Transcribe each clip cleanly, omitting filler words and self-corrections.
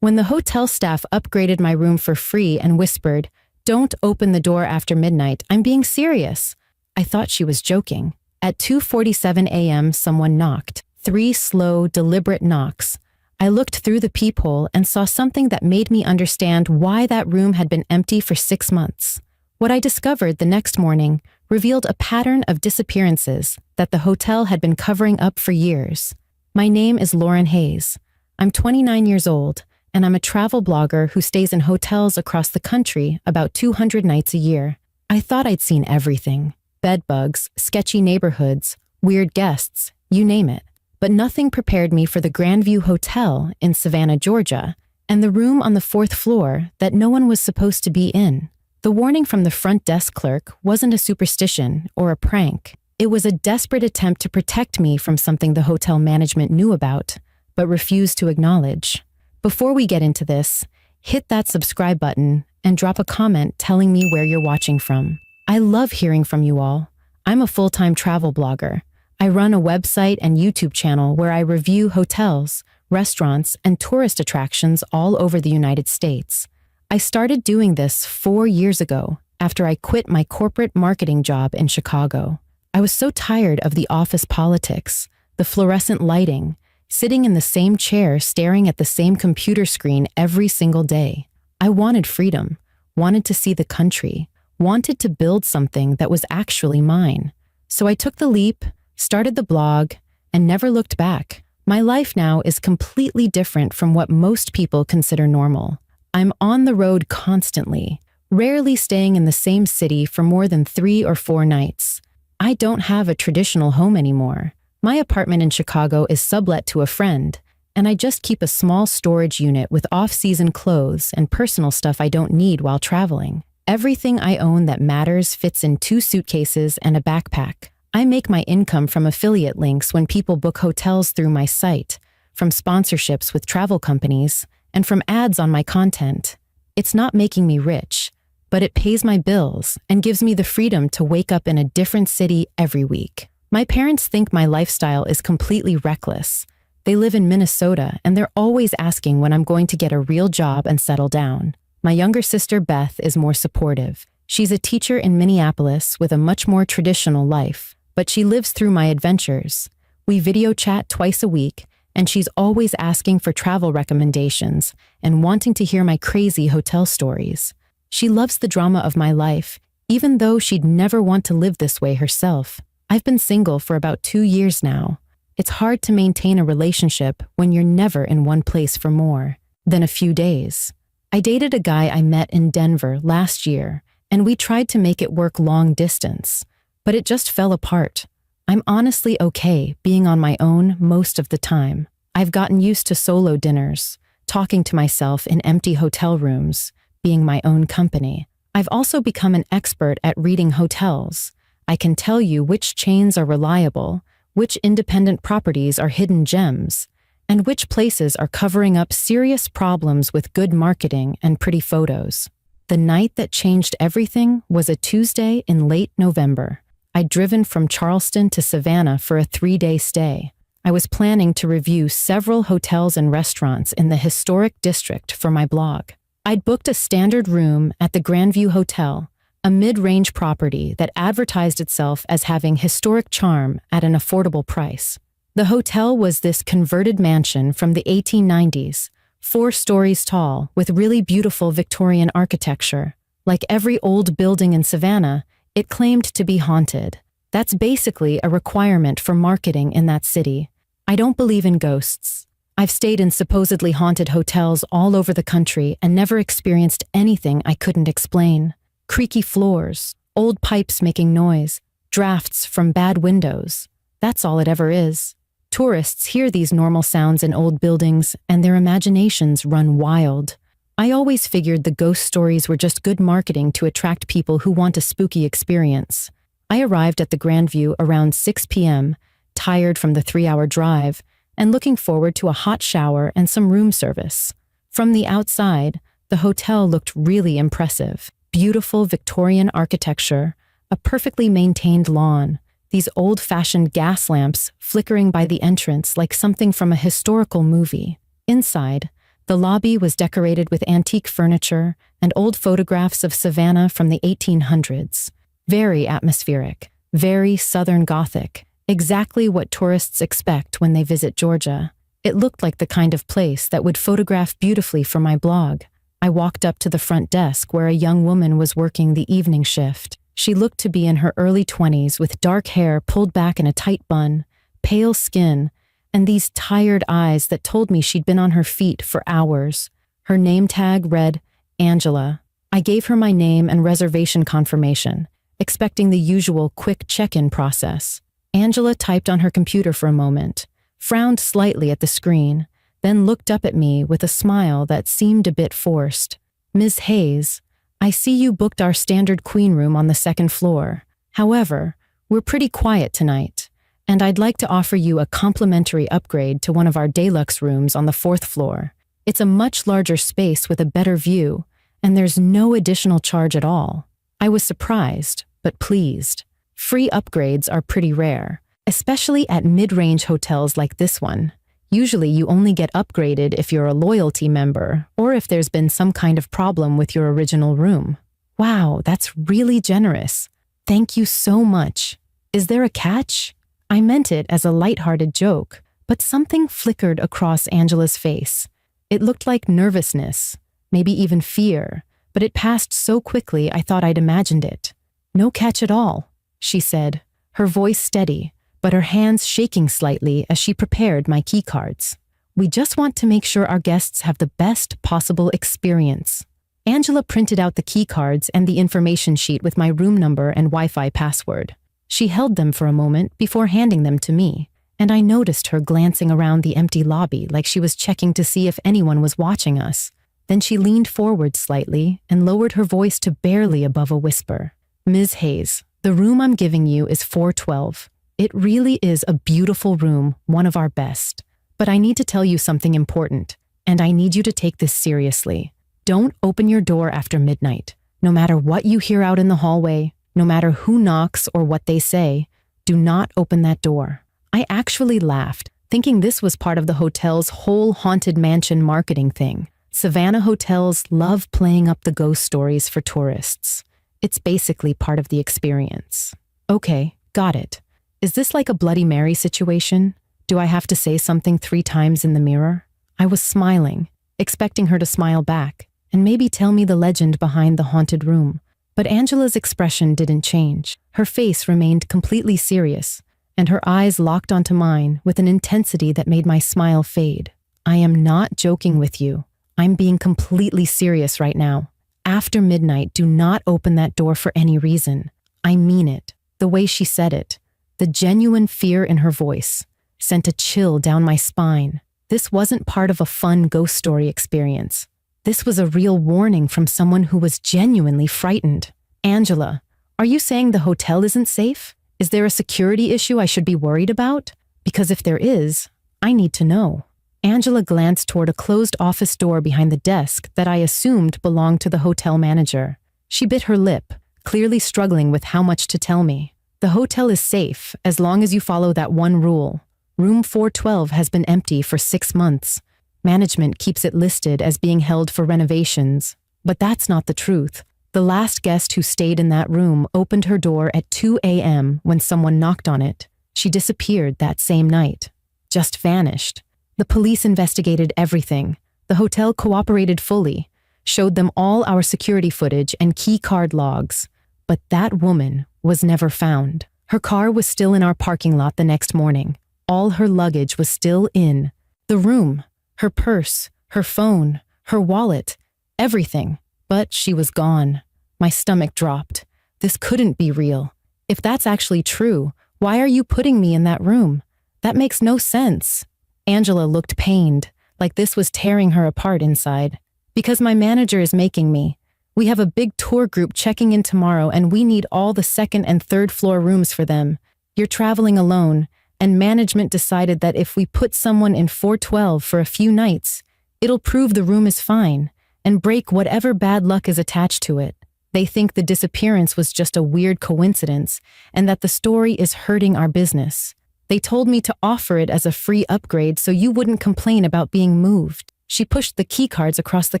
When the hotel staff upgraded my room for free and whispered, "Don't open the door after midnight, I'm being serious," I thought she was joking. At 2:47 a.m., someone knocked. 3 slow, deliberate knocks. I looked through the peephole and saw something that made me understand why that room had been empty for 6 months. What I discovered the next morning revealed a pattern of disappearances that the hotel had been covering up for years. My name is Lauren Hayes. I'm 29 years old, and I'm a travel blogger who stays in hotels across the country about 200 nights a year. I thought I'd seen everything. Bed bugs, sketchy neighborhoods, weird guests, you name it. But nothing prepared me for the Grandview Hotel in Savannah, Georgia, and the room on the 4th floor that no one was supposed to be in. The warning from the front desk clerk wasn't a superstition or a prank. It was a desperate attempt to protect me from something the hotel management knew about, but refused to acknowledge. Before we get into this, hit that subscribe button and drop a comment telling me where you're watching from. I love hearing from you all. I'm a full-time travel blogger. I run a website and YouTube channel where I review hotels, restaurants, and tourist attractions all over the United States. I started doing this 4 years ago after I quit my corporate marketing job in Chicago. I was so tired of the office politics, the fluorescent lighting, sitting in the same chair staring at the same computer screen every single day. I wanted freedom, wanted to see the country, wanted to build something that was actually mine. So I took the leap, started the blog, and never looked back. My life now is completely different from what most people consider normal. I'm on the road constantly, rarely staying in the same city for more than 3 or 4 nights. I don't have a traditional home anymore. My apartment in Chicago is sublet to a friend, and I just keep a small storage unit with off-season clothes and personal stuff I don't need while traveling. Everything I own that matters fits in 2 suitcases and a backpack. I make my income from affiliate links when people book hotels through my site, from sponsorships with travel companies, and from ads on my content. It's not making me rich, but it pays my bills and gives me the freedom to wake up in a different city every week. My parents think my lifestyle is completely reckless. They live in Minnesota, and they're always asking when I'm going to get a real job and settle down. My younger sister, Beth, is more supportive. She's a teacher in Minneapolis with a much more traditional life, but she lives through my adventures. We video chat twice a week, and she's always asking for travel recommendations and wanting to hear my crazy hotel stories. She loves the drama of my life, even though she'd never want to live this way herself. I've been single for about 2 years now. It's hard to maintain a relationship when you're never in one place for more than a few days. I dated a guy I met in Denver last year, and we tried to make it work long distance, but it just fell apart. I'm honestly okay being on my own most of the time. I've gotten used to solo dinners, talking to myself in empty hotel rooms, being my own company. I've also become an expert at reading hotels. I can tell you which chains are reliable, which independent properties are hidden gems, and which places are covering up serious problems with good marketing and pretty photos. The night that changed everything was a Tuesday in late November. I'd driven from Charleston to Savannah for a 3-day stay. I was planning to review several hotels and restaurants in the historic district for my blog. I'd booked a standard room at the Grandview Hotel, a mid-range property that advertised itself as having historic charm at an affordable price. The hotel was this converted mansion from the 1890s, 4 stories tall, with really beautiful Victorian architecture. Like every old building in Savannah, it claimed to be haunted. That's basically a requirement for marketing in that city. I don't believe in ghosts. I've stayed in supposedly haunted hotels all over the country and never experienced anything I couldn't explain. Creaky floors, old pipes making noise, drafts from bad windows. That's all it ever is. Tourists hear these normal sounds in old buildings and their imaginations run wild. I always figured the ghost stories were just good marketing to attract people who want a spooky experience. I arrived at the Grandview around 6 p.m., tired from the 3-hour drive, and looking forward to a hot shower and some room service. From the outside, the hotel looked really impressive. Beautiful Victorian architecture, a perfectly maintained lawn, these old-fashioned gas lamps flickering by the entrance like something from a historical movie. Inside, The lobby was decorated with antique furniture and old photographs of Savannah from the 1800s. Very atmospheric, very Southern Gothic, exactly what tourists expect when they visit Georgia. It looked like the kind of place that would photograph beautifully for my blog. I walked up to the front desk where a young woman was working the evening shift. She looked to be in her early 20s with dark hair pulled back in a tight bun, pale skin, and these tired eyes that told me she'd been on her feet for hours. Her name tag read Angela. I gave her my name and reservation confirmation, expecting the usual quick check-in process. Angela typed on her computer for a moment, frowned slightly at the screen, then looked up at me with a smile that seemed a bit forced. "Ms. Hayes, I see you booked our standard queen room on the second floor. However, we're pretty quiet tonight, and I'd like to offer you a complimentary upgrade to one of our deluxe rooms on the fourth floor. It's a much larger space with a better view, and there's no additional charge at all." I was surprised, but pleased. Free upgrades are pretty rare, especially at mid-range hotels like this one. Usually you only get upgraded if you're a loyalty member or if there's been some kind of problem with your original room. Wow, that's really generous. Thank you so much. Is there a catch? I meant it as a lighthearted joke, but something flickered across Angela's face. It looked like nervousness, maybe even fear, but it passed so quickly I thought I'd imagined it. "No catch at all," she said, her voice steady, but her hands shaking slightly as she prepared my keycards. "We just want to make sure our guests have the best possible experience." Angela printed out the keycards and the information sheet with my room number and Wi-Fi password. She held them for a moment before handing them to me, and I noticed her glancing around the empty lobby like she was checking to see if anyone was watching us. Then she leaned forward slightly and lowered her voice to barely above a whisper. "Ms. Hayes, the room I'm giving you is 412. It really is a beautiful room, one of our best. But I need to tell you something important, and I need you to take this seriously. Don't open your door after midnight. No matter what you hear out in the hallway, no matter who knocks or what they say, do not open that door." I actually laughed, thinking this was part of the hotel's whole haunted mansion marketing thing. Savannah hotels love playing up the ghost stories for tourists. It's basically part of the experience. "Okay, got it. Is this like a Bloody Mary situation? Do I have to say something 3 times in the mirror?" I was smiling, expecting her to smile back and maybe tell me the legend behind the haunted room. But Angela's expression didn't change. Her face remained completely serious, and her eyes locked onto mine with an intensity that made my smile fade. "I am not joking with you. I'm being completely serious right now. After midnight, do not open that door for any reason. I mean it." The way she said it, the genuine fear in her voice, sent a chill down my spine. This wasn't part of a fun ghost story experience. This was a real warning from someone who was genuinely frightened. "Angela, are you saying the hotel isn't safe? Is there a security issue I should be worried about? Because if there is, I need to know." Angela glanced toward a closed office door behind the desk that I assumed belonged to the hotel manager. She bit her lip, clearly struggling with how much to tell me. "The hotel is safe as long as you follow that one rule. Room 412 has been empty for 6 months. Management keeps it listed as being held for renovations, but that's not the truth. The last guest who stayed in that room opened her door at 2 a.m. when someone knocked on it. She disappeared that same night. Just vanished. The police investigated everything. The hotel cooperated fully, showed them all our security footage and key card logs. But that woman was never found. Her car was still in our parking lot the next morning. All her luggage was still in the room. Her purse, her phone, her wallet, everything. But she was gone. My stomach dropped. This couldn't be real. If that's actually true, why are you putting me in that room? That makes no sense. Angela looked pained, like this was tearing her apart inside. "Because my manager is making me. We have a big tour group checking in tomorrow and we need all the second and third floor rooms for them. You're traveling alone, and management decided that if we put someone in 412 for a few nights, it'll prove the room is fine and break whatever bad luck is attached to it. They think the disappearance was just a weird coincidence and that the story is hurting our business. They told me to offer it as a free upgrade so you wouldn't complain about being moved." She pushed the keycards across the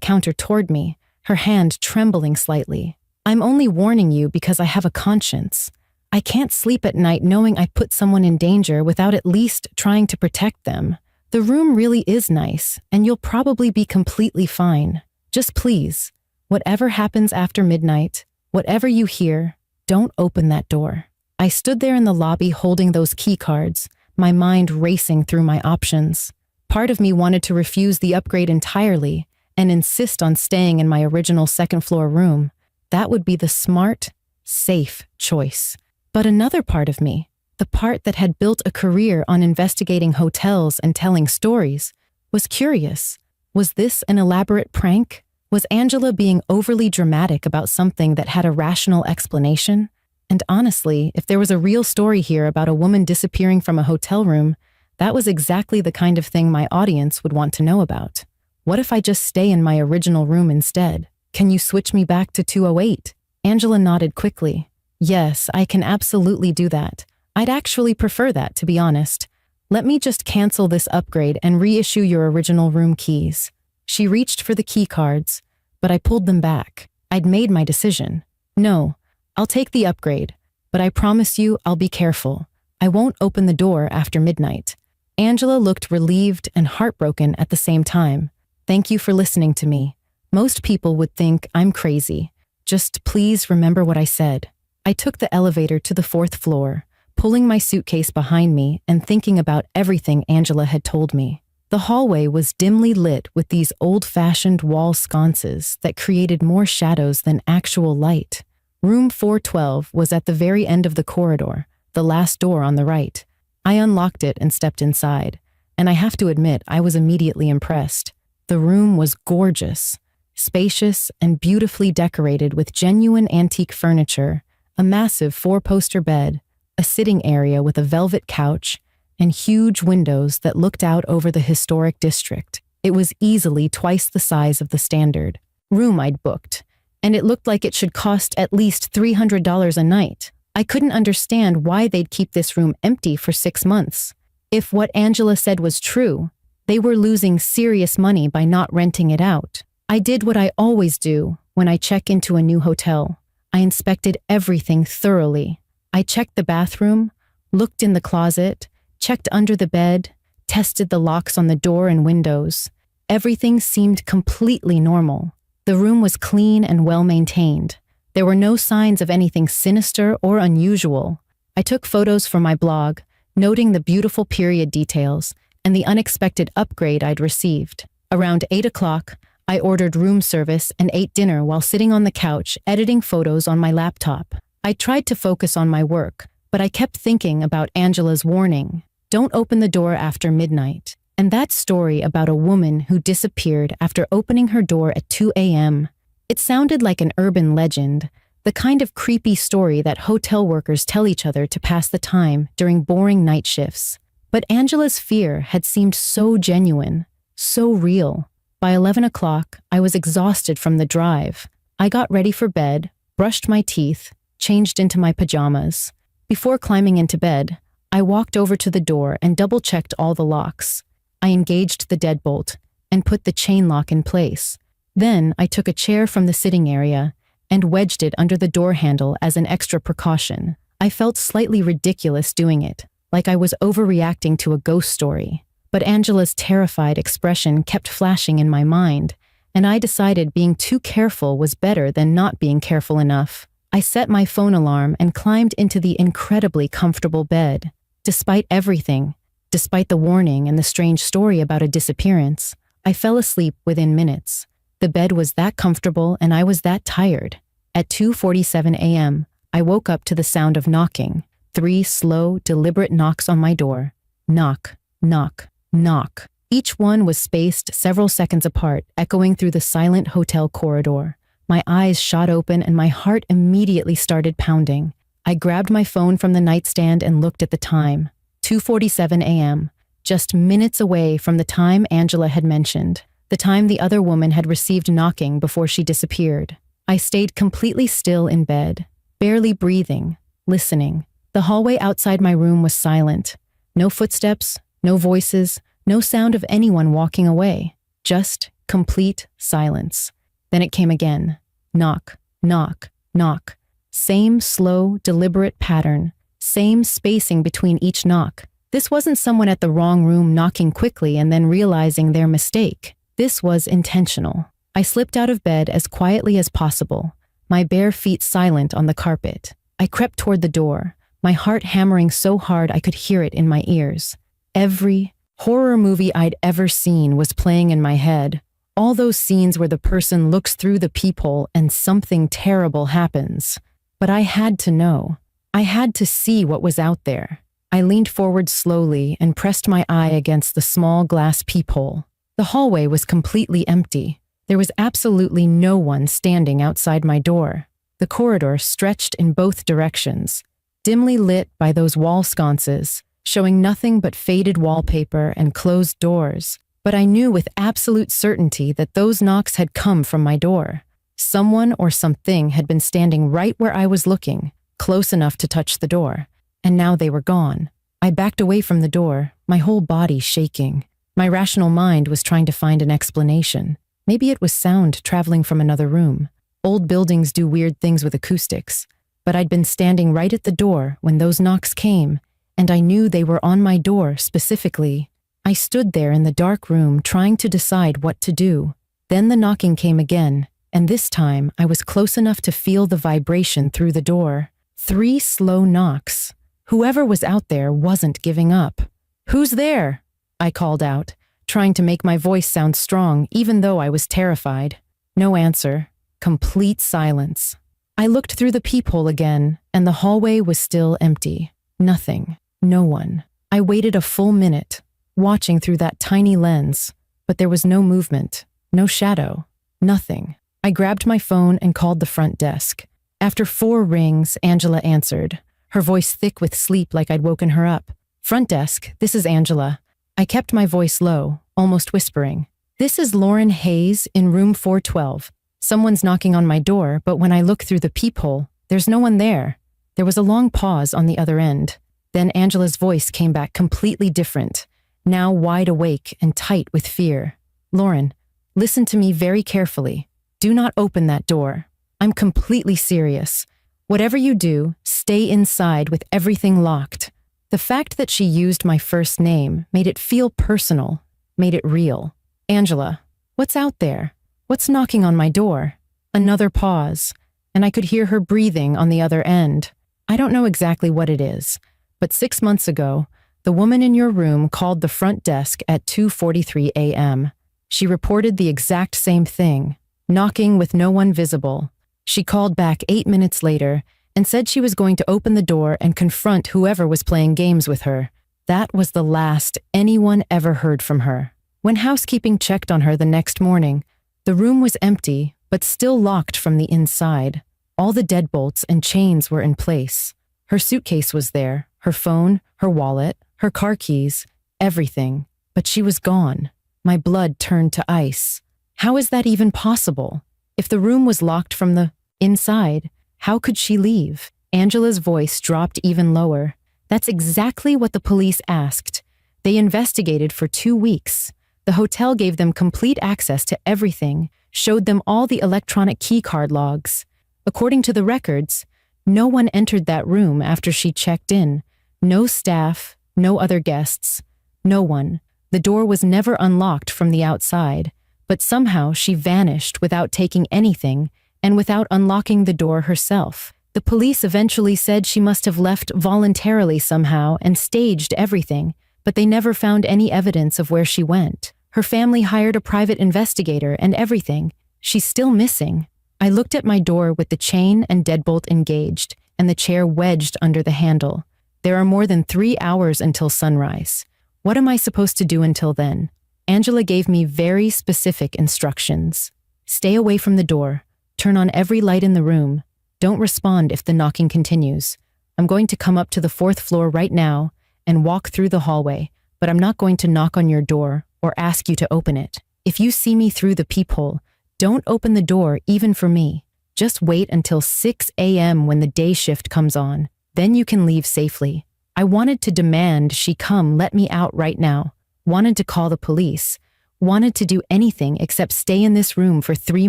counter toward me, her hand trembling slightly. "I'm only warning you because I have a conscience. I can't sleep at night knowing I put someone in danger without at least trying to protect them. The room really is nice, and you'll probably be completely fine. Just please, whatever happens after midnight, whatever you hear, don't open that door." I stood there in the lobby holding those key cards, my mind racing through my options. Part of me wanted to refuse the upgrade entirely and insist on staying in my original second-floor room. That would be the smart, safe choice. But another part of me, the part that had built a career on investigating hotels and telling stories, was curious. Was this an elaborate prank? Was Angela being overly dramatic about something that had a rational explanation? And honestly, if there was a real story here about a woman disappearing from a hotel room, that was exactly the kind of thing my audience would want to know about. What if I just stay in my original room instead? "Can you switch me back to 208? Angela nodded quickly. "Yes, I can absolutely do that. I'd actually prefer that, to be honest. Let me just cancel this upgrade and reissue your original room keys." She reached for the key cards, but I pulled them back. I'd made my decision. "No, I'll take the upgrade, but I promise you I'll be careful. I won't open the door after midnight." Angela looked relieved and heartbroken at the same time. "Thank you for listening to me. Most people would think I'm crazy. Just please remember what I said." I took the elevator to the 4th floor, pulling my suitcase behind me and thinking about everything Angela had told me. The hallway was dimly lit with these old-fashioned wall sconces that created more shadows than actual light. Room 412 was at the very end of the corridor, the last door on the right. I unlocked it and stepped inside, and I have to admit I was immediately impressed. The room was gorgeous, spacious and beautifully decorated with genuine antique furniture, a massive 4-poster bed, a sitting area with a velvet couch, and huge windows that looked out over the historic district. It was easily twice the size of the standard room I'd booked, and it looked like it should cost at least $300 a night. I couldn't understand why they'd keep this room empty for 6 months. If what Angela said was true, they were losing serious money by not renting it out. I did what I always do when I check into a new hotel. I inspected everything thoroughly. I checked the bathroom, looked in the closet, checked under the bed, tested the locks on the door and windows. Everything seemed completely normal. The room was clean and well-maintained. There were no signs of anything sinister or unusual. I took photos for my blog, noting the beautiful period details and the unexpected upgrade I'd received. Around 8 o'clock, I ordered room service and ate dinner while sitting on the couch editing photos on my laptop. I tried to focus on my work, but I kept thinking about Angela's warning. Don't open the door after midnight. And that story about a woman who disappeared after opening her door at 2 a.m. It sounded like an urban legend, the kind of creepy story that hotel workers tell each other to pass the time during boring night shifts. But Angela's fear had seemed so genuine, so real. By 11 o'clock, I was exhausted from the drive. I got ready for bed, brushed my teeth, changed into my pajamas. Before climbing into bed, I walked over to the door and double-checked all the locks. I engaged the deadbolt and put the chain lock in place. Then I took a chair from the sitting area and wedged it under the door handle as an extra precaution. I felt slightly ridiculous doing it, like I was overreacting to a ghost story. But Angela's terrified expression kept flashing in my mind, and I decided being too careful was better than not being careful enough. I set my phone alarm and climbed into the incredibly comfortable bed. Despite everything, despite the warning and the strange story about a disappearance, I fell asleep within minutes. The bed was that comfortable and I was that tired. At 2:47 a.m., I woke up to the sound of knocking. 3 slow, deliberate knocks on my door. Knock, knock, knock. Each one was spaced several seconds apart, echoing through the silent hotel corridor. My eyes shot open and my heart immediately started pounding. I grabbed my phone from the nightstand and looked at the time. 2:47 a.m., just minutes away from the time Angela had mentioned, the time the other woman had received knocking before she disappeared. I stayed completely still in bed, barely breathing, listening. The hallway outside my room was silent. No footsteps, no voices, no sound of anyone walking away. Just complete silence. Then it came again. Knock, knock, knock. Same slow, deliberate pattern. Same spacing between each knock. This wasn't someone at the wrong room knocking quickly and then realizing their mistake. This was intentional. I slipped out of bed as quietly as possible, my bare feet silent on the carpet. I crept toward the door, my heart hammering so hard I could hear it in my ears. Every horror movie I'd ever seen was playing in my head. All those scenes where the person looks through the peephole and something terrible happens. But I had to know. I had to see what was out there. I leaned forward slowly and pressed my eye against the small glass peephole. The hallway was completely empty. There was absolutely no one standing outside my door. The corridor stretched in both directions, dimly lit by those wall sconces, showing nothing but faded wallpaper and closed doors. But I knew with absolute certainty that those knocks had come from my door. Someone or something had been standing right where I was looking, close enough to touch the door, and now they were gone. I backed away from the door, my whole body shaking. My rational mind was trying to find an explanation. Maybe it was sound traveling from another room. Old buildings do weird things with acoustics. But I'd been standing right at the door when those knocks came, and I knew they were on my door specifically. I stood there in the dark room trying to decide what to do. Then the knocking came again, and this time I was close enough to feel the vibration through the door. 3 slow knocks. Whoever was out there wasn't giving up. "Who's there?" I called out, trying to make my voice sound strong even though I was terrified. No answer. Complete silence. I looked through the peephole again, and the hallway was still empty. Nothing. No one. I waited a full minute, watching through that tiny lens, but there was no movement, no shadow, nothing. I grabbed my phone and called the front desk. After 4 rings, Angela answered, her voice thick with sleep like I'd woken her up. "Front desk, this is Angela." I kept my voice low, almost whispering. "This is Lauren Hayes in room 412. Someone's knocking on my door, but when I look through the peephole, there's no one there." There was a long pause on the other end. Then Angela's voice came back completely different, now wide awake and tight with fear. "Lauren, listen to me very carefully. Do not open that door. I'm completely serious. Whatever you do, stay inside with everything locked." The fact that she used my first name made it feel personal, made it real. "Angela, what's out there? What's knocking on my door?" Another pause, and I could hear her breathing on the other end. "I don't know exactly what it is, but 6 months ago, the woman in your room called the front desk at 2:43 a.m. She reported the exact same thing, knocking with no one visible. She called back 8 minutes later and said she was going to open the door and confront whoever was playing games with her. That was the last anyone ever heard from her. When housekeeping checked on her the next morning, the room was empty, but still locked from the inside. All the deadbolts and chains were in place. Her suitcase was there, her phone, her wallet, her car keys, everything. But she was gone. My blood turned to ice. How is that even possible? If the room was locked from the inside, how could she leave? Angela's voice dropped even lower. That's exactly what the police asked. They investigated for 2 weeks. The hotel gave them complete access to everything, showed them all the electronic keycard logs. According to the records, no one entered that room after she checked in. No staff, no other guests, no one. The door was never unlocked from the outside, but somehow she vanished without taking anything and without unlocking the door herself. The police eventually said she must have left voluntarily somehow and staged everything, but they never found any evidence of where she went. Her family hired a private investigator and everything. She's still missing. I looked at my door with the chain and deadbolt engaged and the chair wedged under the handle. There are more than 3 hours until sunrise. What am I supposed to do until then? Angela gave me very specific instructions. Stay away from the door. Turn on every light in the room. Don't respond if the knocking continues. I'm going to come up to the 4th floor right now and walk through the hallway, but I'm not going to knock on your door or ask you to open it. If you see me through the peephole, don't open the door even for me. Just wait until 6 a.m. when the day shift comes on. Then you can leave safely. I wanted to demand she come let me out right now. Wanted to call the police. wanted to do anything except stay in this room for 3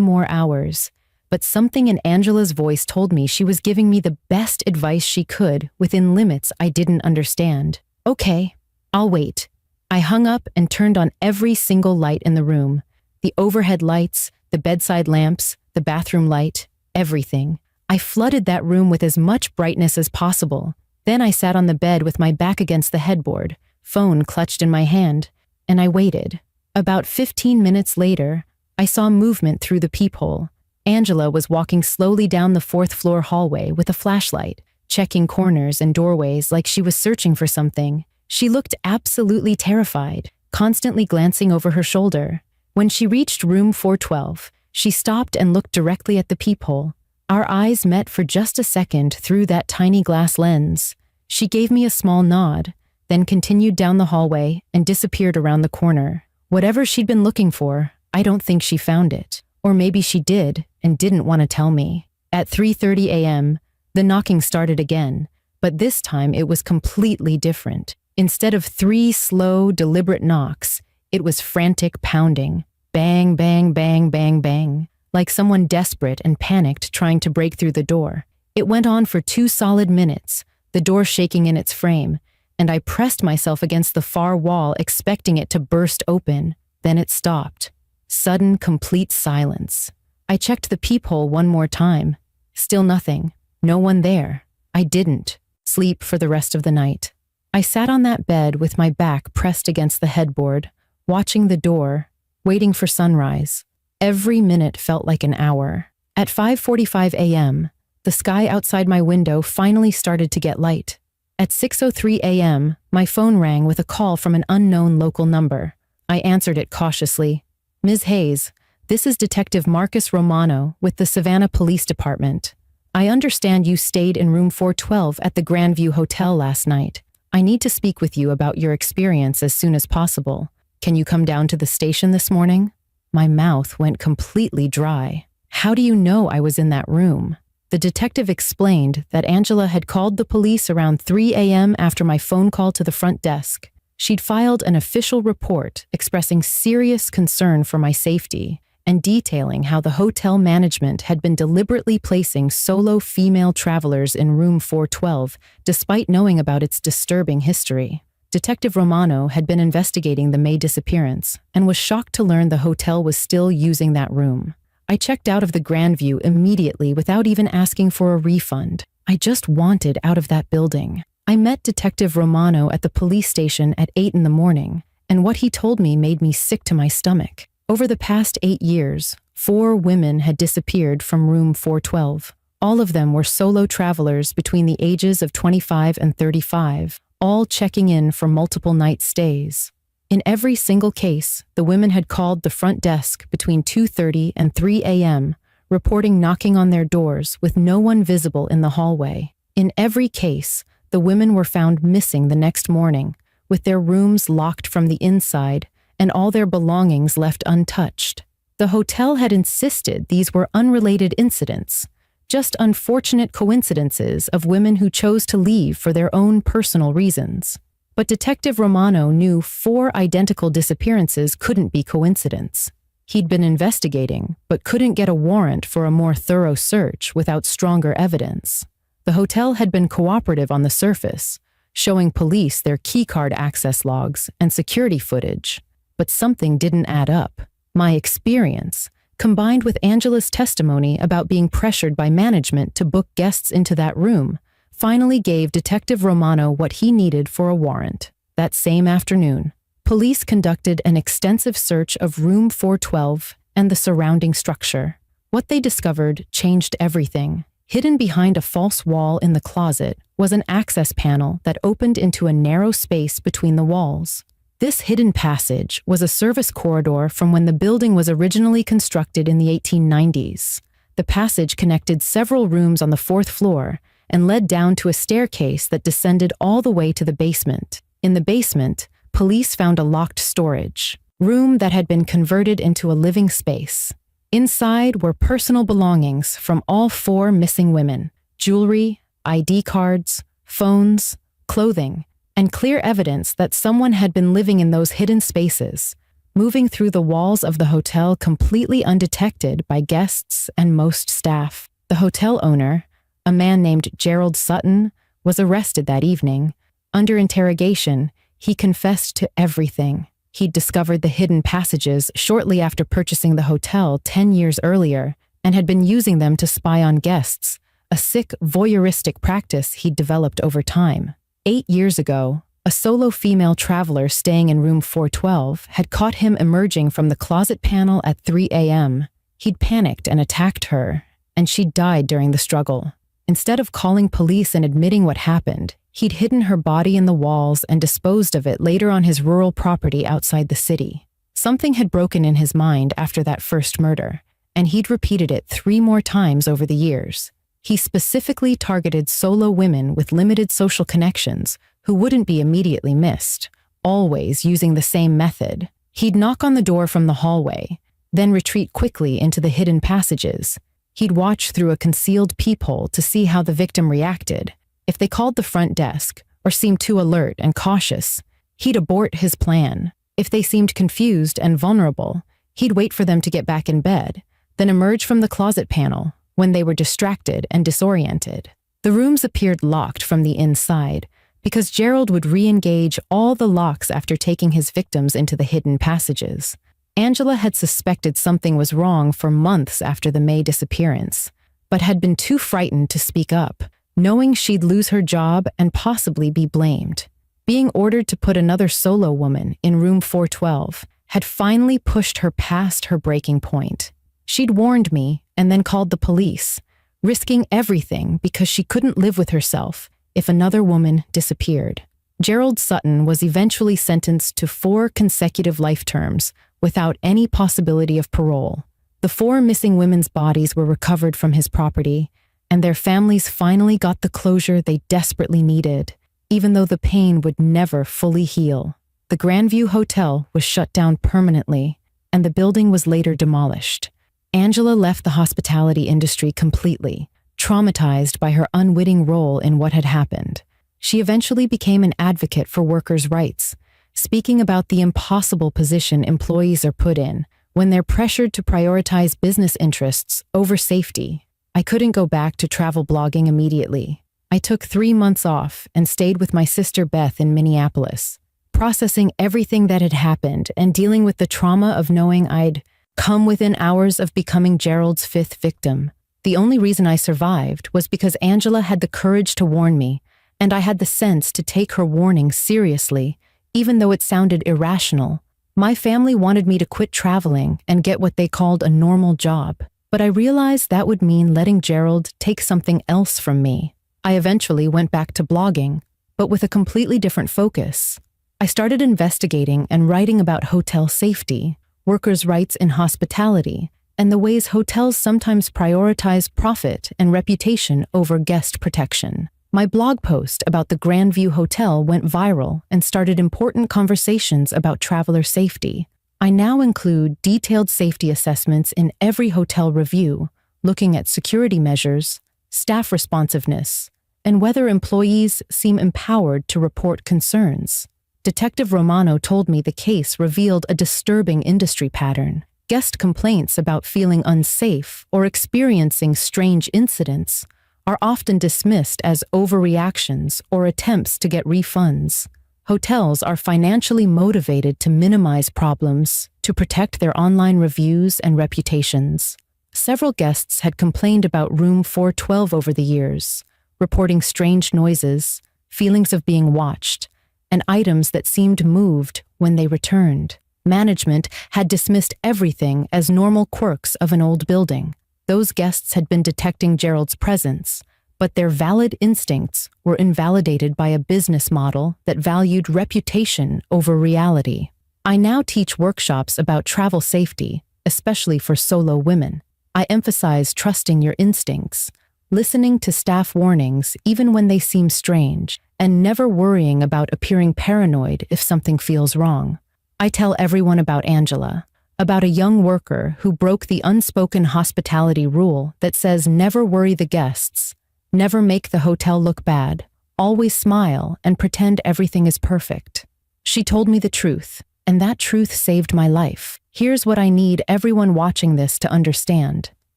more hours. But something in Angela's voice told me she was giving me the best advice she could within limits I didn't understand. Okay, I'll wait. I hung up and turned on every single light in the room. The overhead lights, the bedside lamps, the bathroom light, everything. I flooded that room with as much brightness as possible. Then I sat on the bed with my back against the headboard, phone clutched in my hand, and I waited. About 15 minutes later, I saw movement through the peephole. Angela was walking slowly down the 4th floor hallway with a flashlight, checking corners and doorways like she was searching for something. She looked absolutely terrified, constantly glancing over her shoulder. When she reached room 412, she stopped and looked directly at the peephole. Our eyes met for just a second through that tiny glass lens. She gave me a small nod, then continued down the hallway and disappeared around the corner. Whatever she'd been looking for, I don't think she found it. Or maybe she did and didn't want to tell me. At 3:30 a.m., the knocking started again, but this time it was completely different. Instead of 3 slow, deliberate knocks, it was frantic pounding. Bang, bang, bang, bang, bang. Like someone desperate and panicked trying to break through the door. It went on for 2 solid minutes, the door shaking in its frame, and I pressed myself against the far wall expecting it to burst open. Then it stopped. Sudden, complete silence. I checked the peephole one more time. Still nothing. No one there. I didn't sleep for the rest of the night. I sat on that bed with my back pressed against the headboard, watching the door, waiting for sunrise. Every minute felt like an hour. At 5:45 a.m., the sky outside my window finally started to get light. At 6:03 a.m., my phone rang with a call from an unknown local number. I answered it cautiously. Ms. Hayes, this is Detective Marcus Romano with the Savannah Police Department. I understand you stayed in room 412 at the Grandview Hotel last night. I need to speak with you about your experience as soon as possible. Can you come down to the station this morning? My mouth went completely dry. How do you know I was in that room? The detective explained that Angela had called the police around 3 a.m. after my phone call to the front desk. She'd filed an official report expressing serious concern for my safety and detailing how the hotel management had been deliberately placing solo female travelers in room 412 despite knowing about its disturbing history. Detective Romano had been investigating the May disappearance and was shocked to learn the hotel was still using that room. I checked out of the Grandview immediately without even asking for a refund. I just wanted out of that building. I met Detective Romano at the police station at 8 in the morning, and what he told me made me sick to my stomach. Over the past 8 years, 4 women had disappeared from room 412. All of them were solo travelers between the ages of 25 and 35, all checking in for multiple night stays. In every single case, the women had called the front desk between 2:30 and 3 a.m., reporting knocking on their doors with no one visible in the hallway. In every case, the women were found missing the next morning, with their rooms locked from the inside and all their belongings left untouched. The hotel had insisted these were unrelated incidents, just unfortunate coincidences of women who chose to leave for their own personal reasons. But Detective Romano knew 4 identical disappearances couldn't be coincidence. He'd been investigating, but couldn't get a warrant for a more thorough search without stronger evidence. The hotel had been cooperative on the surface, showing police their keycard access logs and security footage, but something didn't add up. My experience, combined with Angela's testimony about being pressured by management to book guests into that room, finally gave Detective Romano what he needed for a warrant. That same afternoon, police conducted an extensive search of room 412 and the surrounding structure. What they discovered changed everything. Hidden behind a false wall in the closet was an access panel that opened into a narrow space between the walls. This hidden passage was a service corridor from when the building was originally constructed in the 1890s. The passage connected several rooms on the 4th floor and led down to a staircase that descended all the way to the basement. In the basement, police found a locked storage room that had been converted into a living space. Inside were personal belongings from all 4 missing women: jewelry, ID cards, phones, clothing, and clear evidence that someone had been living in those hidden spaces. moving through the walls of the hotel completely undetected by guests and most staff. The hotel owner, a man named Gerald Sutton, was arrested that evening. Under interrogation, he confessed to everything. He'd discovered the hidden passages shortly after purchasing the hotel 10 years earlier and had been using them to spy on guests, a sick, voyeuristic practice he'd developed over time. 8 years ago, a solo female traveler staying in room 412 had caught him emerging from the closet panel at 3 a.m. He'd panicked and attacked her, and she'd died during the struggle. Instead of calling police and admitting what happened, he'd hidden her body in the walls and disposed of it later on his rural property outside the city. Something had broken in his mind after that first murder, and he'd repeated it 3 more times over the years. He specifically targeted solo women with limited social connections who wouldn't be immediately missed, always using the same method. He'd knock on the door from the hallway, then retreat quickly into the hidden passages. He'd watch through a concealed peephole to see how the victim reacted. If they called the front desk or seemed too alert and cautious, he'd abort his plan. If they seemed confused and vulnerable, he'd wait for them to get back in bed, then emerge from the closet panel when they were distracted and disoriented. The rooms appeared locked from the inside because Gerald would re-engage all the locks after taking his victims into the hidden passages. Angela had suspected something was wrong for months after the May disappearance, but had been too frightened to speak up, knowing she'd lose her job and possibly be blamed. Being ordered to put another solo woman in room 412 had finally pushed her past her breaking point. She'd warned me and then called the police, risking everything because she couldn't live with herself if another woman disappeared. Gerald Sutton was eventually sentenced to 4 consecutive life terms without any possibility of parole. The 4 missing women's bodies were recovered from his property, and their families finally got the closure they desperately needed, even though the pain would never fully heal. The Grandview Hotel was shut down permanently, and the building was later demolished. Angela left the hospitality industry completely, traumatized by her unwitting role in what had happened. She eventually became an advocate for workers' rights, speaking about the impossible position employees are put in when they're pressured to prioritize business interests over safety. I couldn't go back to travel blogging immediately. I took 3 months off and stayed with my sister Beth in Minneapolis, processing everything that had happened and dealing with the trauma of knowing I'd come within hours of becoming Gerald's 5th victim. The only reason I survived was because Angela had the courage to warn me, and I had the sense to take her warning seriously, even though it sounded irrational. My family wanted me to quit traveling and get what they called a normal job, but I realized that would mean letting Gerald take something else from me. I eventually went back to blogging, but with a completely different focus. I started investigating and writing about hotel safety, workers' rights in hospitality, and the ways hotels sometimes prioritize profit and reputation over guest protection. My blog post about the Grandview Hotel went viral and started important conversations about traveler safety. I now include detailed safety assessments in every hotel review, looking at security measures, staff responsiveness, and whether employees seem empowered to report concerns. Detective Romano told me the case revealed a disturbing industry pattern. Guest complaints about feeling unsafe or experiencing strange incidents are often dismissed as overreactions or attempts to get refunds. Hotels are financially motivated to minimize problems to protect their online reviews and reputations. Several guests had complained about room 412 over the years, reporting strange noises, feelings of being watched, and items that seemed moved when they returned. Management had dismissed everything as normal quirks of an old building. Those guests had been detecting Gerald's presence, but their valid instincts were invalidated by a business model that valued reputation over reality. I now teach workshops about travel safety, especially for solo women. I emphasize trusting your instincts, listening to staff warnings even when they seem strange, and never worrying about appearing paranoid if something feels wrong. I tell everyone about Angela, about a young worker who broke the unspoken hospitality rule that says never worry the guests, never make the hotel look bad, always smile and pretend everything is perfect. She told me the truth. and that truth saved my life. Here's what I need everyone watching this to understand.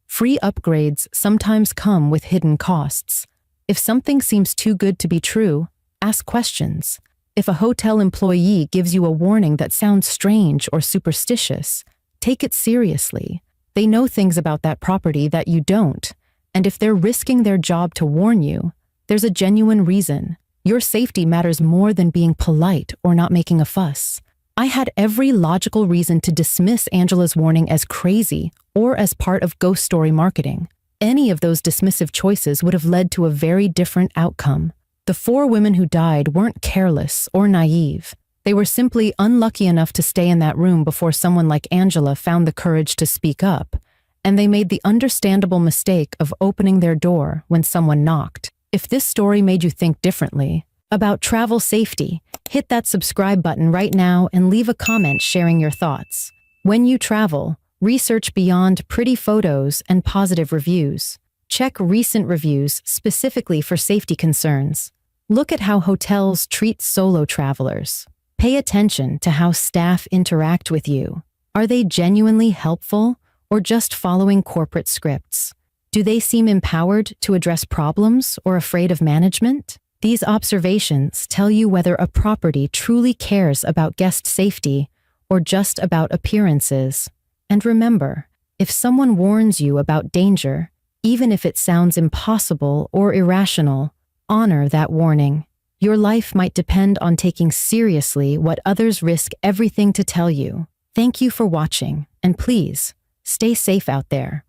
Free upgrades sometimes come with hidden costs. If something seems too good to be true, ask questions. If a hotel employee gives you a warning that sounds strange or superstitious, take it seriously. They know things about that property that you don't, and if they're risking their job to warn you, there's a genuine reason. Your safety matters more than being polite or not making a fuss. I had every logical reason to dismiss Angela's warning as crazy or as part of ghost story marketing. Any of those dismissive choices would have led to a very different outcome. The 4 women who died weren't careless or naive. They were simply unlucky enough to stay in that room before someone like Angela found the courage to speak up, and they made the understandable mistake of opening their door when someone knocked. If this story made you think differently about travel safety, hit that subscribe button right now and leave a comment sharing your thoughts. When you travel, research beyond pretty photos and positive reviews. Check recent reviews specifically for safety concerns. Look at how hotels treat solo travelers. Pay attention to how staff interact with you. Are they genuinely helpful or just following corporate scripts? Do they seem empowered to address problems or afraid of management? These observations tell you whether a property truly cares about guest safety or just about appearances. And remember, if someone warns you about danger, even if it sounds impossible or irrational, honor that warning. Your life might depend on taking seriously what others risk everything to tell you. Thank you for watching, and please, stay safe out there.